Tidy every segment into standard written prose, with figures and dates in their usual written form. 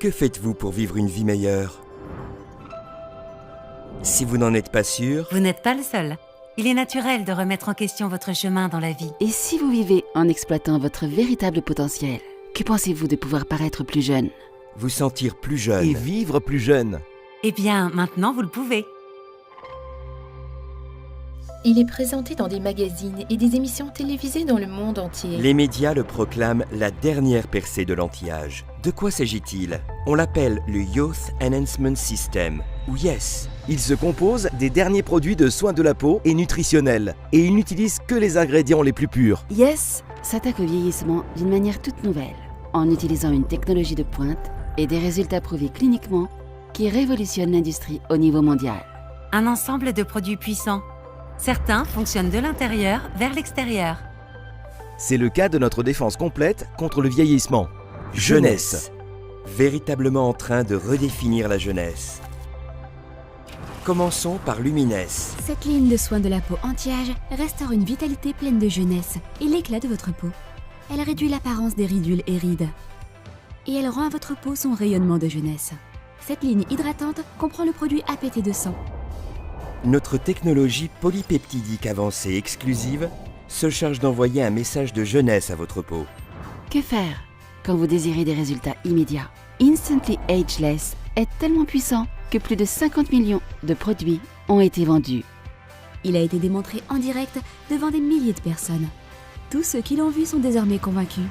Que faites-vous pour vivre une vie meilleure? Si vous n'en êtes pas sûr, Vous n'êtes pas le seul. Il est naturel de remettre en question votre chemin dans la vie. Et si vous vivez en exploitant votre véritable potentiel, que pensez-vous de pouvoir paraître plus jeune? vous sentir plus jeune. Et vivre plus jeune. Eh bien, maintenant vous le pouvez. Il est présenté dans des magazines et des émissions télévisées dans le monde entier. Les médias le proclament la dernière percée de l'anti-âge. De quoi s'agit-il? On l'appelle le Youth Enhancement System, ou YES. Il se compose des derniers produits de soins de la peau et nutritionnels. Et il n'utilise que les ingrédients les plus purs. Yes s'attaque au vieillissement d'une manière toute nouvelle, en utilisant une technologie de pointe et des résultats prouvés cliniquement qui révolutionnent l'industrie au niveau mondial. Un ensemble de produits puissants. Certains fonctionnent de l'intérieur vers l'extérieur. C'est le cas de notre défense complète contre le vieillissement. Jeunesse. Véritablement en train de redéfinir la jeunesse. Commençons par Lumines. Cette ligne de soins de la peau anti-âge restaure une vitalité pleine de jeunesse et l'éclat de votre peau. Elle réduit l'apparence des ridules et rides. Et elle rend à votre peau son rayonnement de jeunesse. Cette ligne hydratante comprend le produit APT200. Notre technologie polypeptidique avancée exclusive se charge d'envoyer un message de jeunesse à votre peau. Que faire quand vous désirez des résultats immédiats? Instantly Ageless est tellement puissant que plus de 50 millions de produits ont été vendus. Il a été démontré en direct devant des milliers de personnes. Tous ceux qui l'ont vu sont désormais convaincus.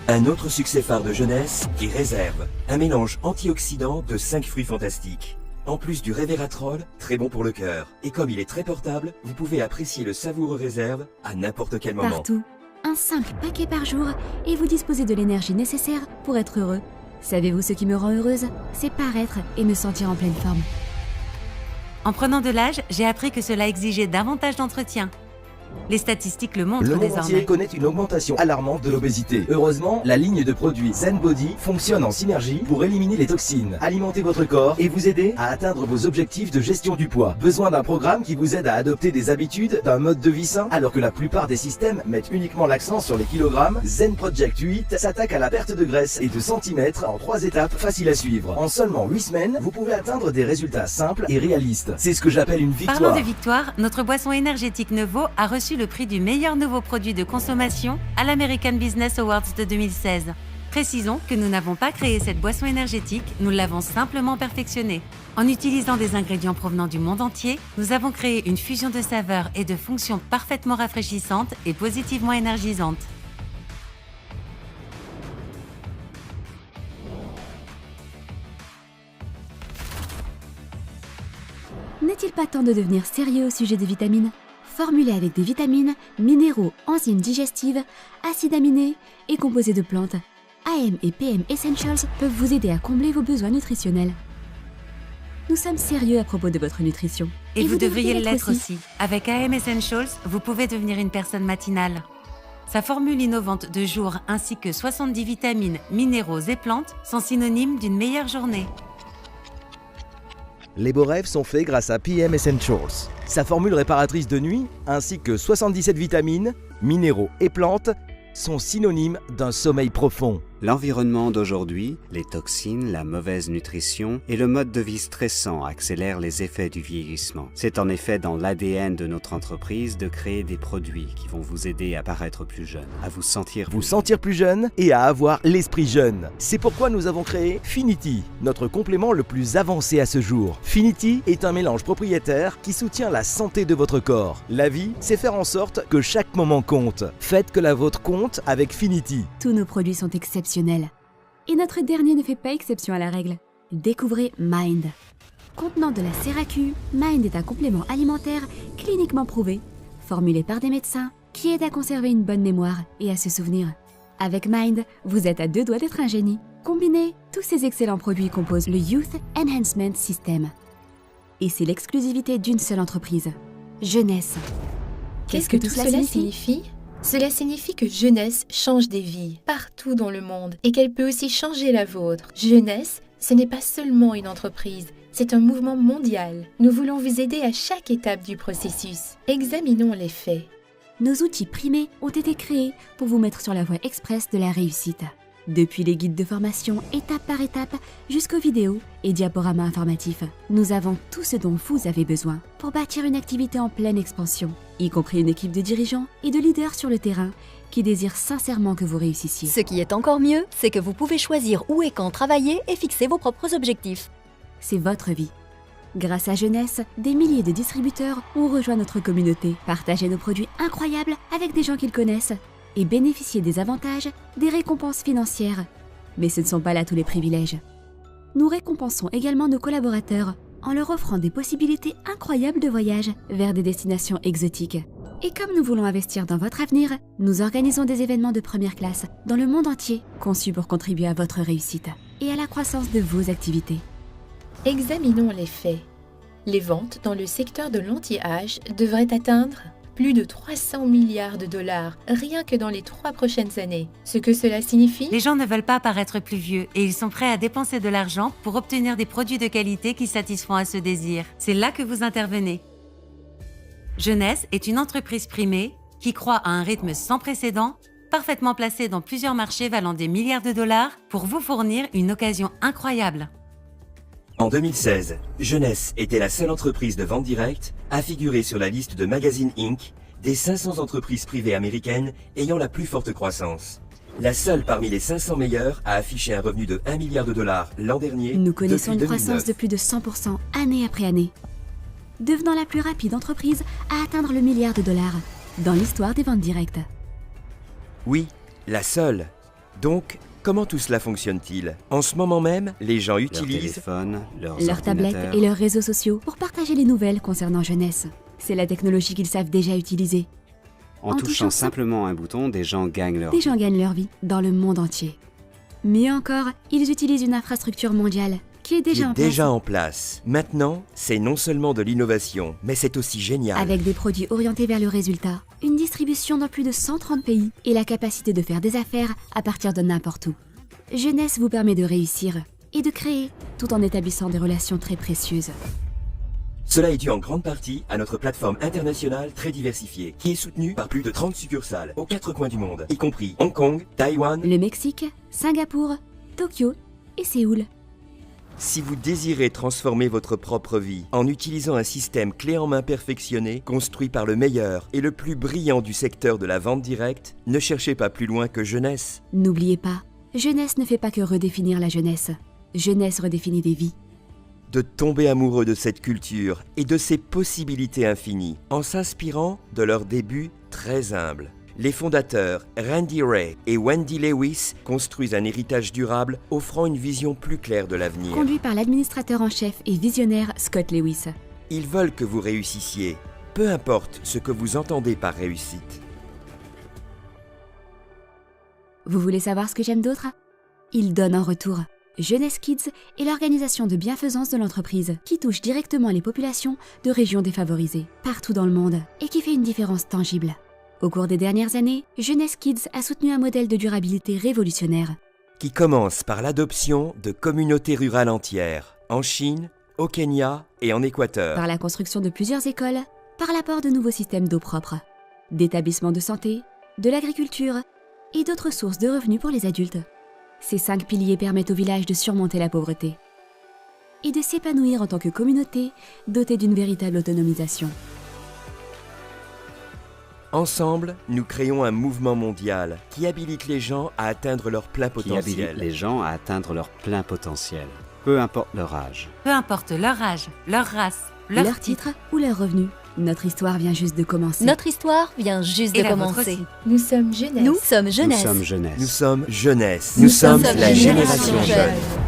Un autre succès phare de jeunesse est Réserve, un mélange antioxydant de 5 fruits fantastiques. En plus du Resveratrol, très bon pour le cœur. Et comme il est très portable, vous pouvez apprécier le savoureux Réserve à n'importe quel moment. Partout. Un simple paquet par jour et vous disposez de l'énergie nécessaire pour être heureux. Savez-vous ce qui me rend heureuse? C'est paraître et me sentir en pleine forme. En prenant de l'âge, j'ai appris que cela exigeait davantage d'entretien. Les statistiques le montrent Le monde désormais. entier connaît une augmentation alarmante de l'obésité. Heureusement, la ligne de produits Zen Body fonctionne en synergie pour éliminer les toxines, alimenter votre corps et vous aider à atteindre vos objectifs de gestion du poids. Besoin d'un programme qui vous aide à adopter des habitudes, d'un mode de vie sain, alors que la plupart des systèmes mettent uniquement l'accent sur les kilogrammes. Zen Project 8 s'attaque à la perte de graisse et de centimètres en 3 étapes faciles à suivre. En seulement 8 semaines, vous pouvez atteindre des résultats simples et réalistes. C'est ce que j'appelle une victoire. Parlant de victoire, notre boisson énergétique Nevo a reçu le prix du meilleur nouveau produit de consommation à l'American Business Awards de 2016. Précisons que nous n'avons pas créé cette boisson énergétique, nous l'avons simplement perfectionnée. En utilisant des ingrédients provenant du monde entier, nous avons créé une fusion de saveurs et de fonctions parfaitement rafraîchissantes et positivement énergisantes. N'est-il pas temps de devenir sérieux au sujet des vitamines? Formulé avec des vitamines, minéraux, enzymes digestives, acides aminés et composés de plantes, AM et PM Essentials peuvent vous aider à combler vos besoins nutritionnels. Nous sommes sérieux à propos de votre nutrition. Et vous devriez l'être aussi. Avec AM Essentials, vous pouvez devenir une personne matinale. Sa formule innovante de jour ainsi que 70 vitamines, minéraux et plantes sont synonymes d'une meilleure journée. Les beaux rêves sont faits grâce à PM Essentials. Sa formule réparatrice de nuit, ainsi que 77 vitamines, minéraux et plantes, sont synonymes d'un sommeil profond. L'environnement d'aujourd'hui, les toxines, la mauvaise nutrition et le mode de vie stressant accélèrent les effets du vieillissement. C'est en effet dans l'ADN de notre entreprise de créer des produits qui vont vous aider à paraître plus jeune, à vous sentir plus jeune et à avoir l'esprit jeune. C'est pourquoi nous avons créé Finity, notre complément le plus avancé à ce jour. Finity est un mélange propriétaire qui soutient la santé de votre corps. La vie, c'est faire en sorte que chaque moment compte. Faites que la vôtre compte avec Finity. Tous nos produits sont exceptionnels. Et notre dernier ne fait pas exception à la règle. Découvrez Mind. Contenant de la CERAQ, Mind est un complément alimentaire cliniquement prouvé, formulé par des médecins qui aide à conserver une bonne mémoire et à se souvenir. Avec Mind, vous êtes à 2 doigts d'être un génie. Combinés, tous ces excellents produits composent le Youth Enhancement System. Et c'est l'exclusivité d'une seule entreprise. Jeunesse. Qu'est-ce que tout cela signifie? Cela signifie que Jeunesse change des vies partout dans le monde et qu'elle peut aussi changer la vôtre. Jeunesse, ce n'est pas seulement une entreprise, c'est un mouvement mondial. Nous voulons vous aider à chaque étape du processus. Examinons les faits. Nos outils primés ont été créés pour vous mettre sur la voie express de la réussite. Depuis les guides de formation étape par étape jusqu'aux vidéos et diaporamas informatifs, nous avons tout ce dont vous avez besoin pour bâtir une activité en pleine expansion, y compris une équipe de dirigeants et de leaders sur le terrain qui désirent sincèrement que vous réussissiez. Ce qui est encore mieux, c'est que vous pouvez choisir où et quand travailler et fixer vos propres objectifs. C'est votre vie. Grâce à Jeunesse, des milliers de distributeurs ont rejoint notre communauté, partagé nos produits incroyables avec des gens qu'ils connaissent et bénéficier des avantages, des récompenses financières. Mais ce ne sont pas là tous les privilèges. Nous récompensons également nos collaborateurs en leur offrant des possibilités incroyables de voyage vers des destinations exotiques. Et comme nous voulons investir dans votre avenir, nous organisons des événements de première classe dans le monde entier, conçus pour contribuer à votre réussite et à la croissance de vos activités. Examinons les faits. Les ventes dans le secteur de l'anti-âge devraient atteindre plus de 300 milliards de dollars, rien que dans les 3 prochaines années. Ce que cela signifie? Les gens ne veulent pas paraître plus vieux et ils sont prêts à dépenser de l'argent pour obtenir des produits de qualité qui satisfont à ce désir. C'est là que vous intervenez. Jeunesse est une entreprise primée qui croît à un rythme sans précédent, parfaitement placée dans plusieurs marchés valant des milliards de dollars pour vous fournir une occasion incroyable. En 2016, Jeunesse était la seule entreprise de vente directe à figurer sur la liste de Magazine Inc. des 500 entreprises privées américaines ayant la plus forte croissance. La seule parmi les 500 meilleures à afficher un revenu de 1 milliard de dollars l'an dernier. Nous connaissons une depuis croissance 2009. de plus de 100% année après année, devenant la plus rapide entreprise à atteindre le milliard de dollars dans l'histoire des ventes directes. Oui, la seule. Donc, comment tout cela fonctionne-t-il? En ce moment même, les gens Leur utilisent téléphone, leurs Leurs tablettes ordinateurs. et leurs réseaux sociaux pour partager les nouvelles concernant Jeunesse. C'est la technologie qu'ils savent déjà utiliser. En en touchant touchant simplement un bouton, des gens gagnent leur Des vie. gens gagnent leur vie dans le monde entier. Mieux encore, ils utilisent une infrastructure mondiale qui est qui déjà est en place, déjà en place. Maintenant, c'est non seulement de l'innovation, mais c'est aussi génial. avec des produits orientés vers le résultat, une distribution dans plus de 130 pays et la capacité de faire des affaires à partir de n'importe où. Jeunesse vous permet de réussir et de créer tout en établissant des relations très précieuses. Cela est dû en grande partie à notre plateforme internationale très diversifiée, qui est soutenue par plus de 30 succursales aux 4 coins du monde, y compris Hong Kong, Taïwan. Le Mexique, Singapour, Tokyo et Séoul. Si vous désirez transformer votre propre vie en utilisant un système clé en main perfectionné, construit par le meilleur et le plus brillant du secteur de la vente directe, ne cherchez pas plus loin que Jeunesse. N'oubliez pas, Jeunesse ne fait pas que redéfinir la jeunesse. Jeunesse redéfinit des vies. De tomber amoureux de cette culture et de ses possibilités infinies, en s'inspirant de leurs débuts très humbles. Les fondateurs Randy Ray et Wendy Lewis construisent un héritage durable offrant une vision plus claire de l'avenir. Conduit par l'administrateur en chef et visionnaire Scott Lewis. Ils veulent que vous réussissiez, peu importe ce que vous entendez par réussite. Vous voulez savoir ce que j'aime d'autre? Ils donnent en retour. Jeunesse Kids est l'organisation de bienfaisance de l'entreprise qui touche directement les populations de régions défavorisées, partout dans le monde, et qui fait une différence tangible. Au cours des dernières années, Jeunesse Kids a soutenu un modèle de durabilité révolutionnaire. Qui commence par l'adoption de communautés rurales entières, en Chine, au Kenya et en Équateur. Par la construction de plusieurs écoles, par l'apport de nouveaux systèmes d'eau propre, d'établissements de santé, de l'agriculture et d'autres sources de revenus pour les adultes. Ces 5 piliers permettent au village de surmonter la pauvreté et de s'épanouir en tant que communauté dotée d'une véritable autonomisation. Ensemble, nous créons un mouvement mondial qui habilite les gens à atteindre leur plein qui habilitent potentiel. les gens à atteindre leur plein potentiel, peu importe leur âge. Peu importe leur âge, leur race, Leur titre ou leur revenu, notre histoire vient juste de commencer. Notre histoire vient juste et de la vôtre commencer. aussi. Nous sommes Jeunesse. Nous sommes Jeunesse. Nous sommes Jeunesse. Nous sommes Jeunesse. Nous sommes la génération Génération jeune. Jeune.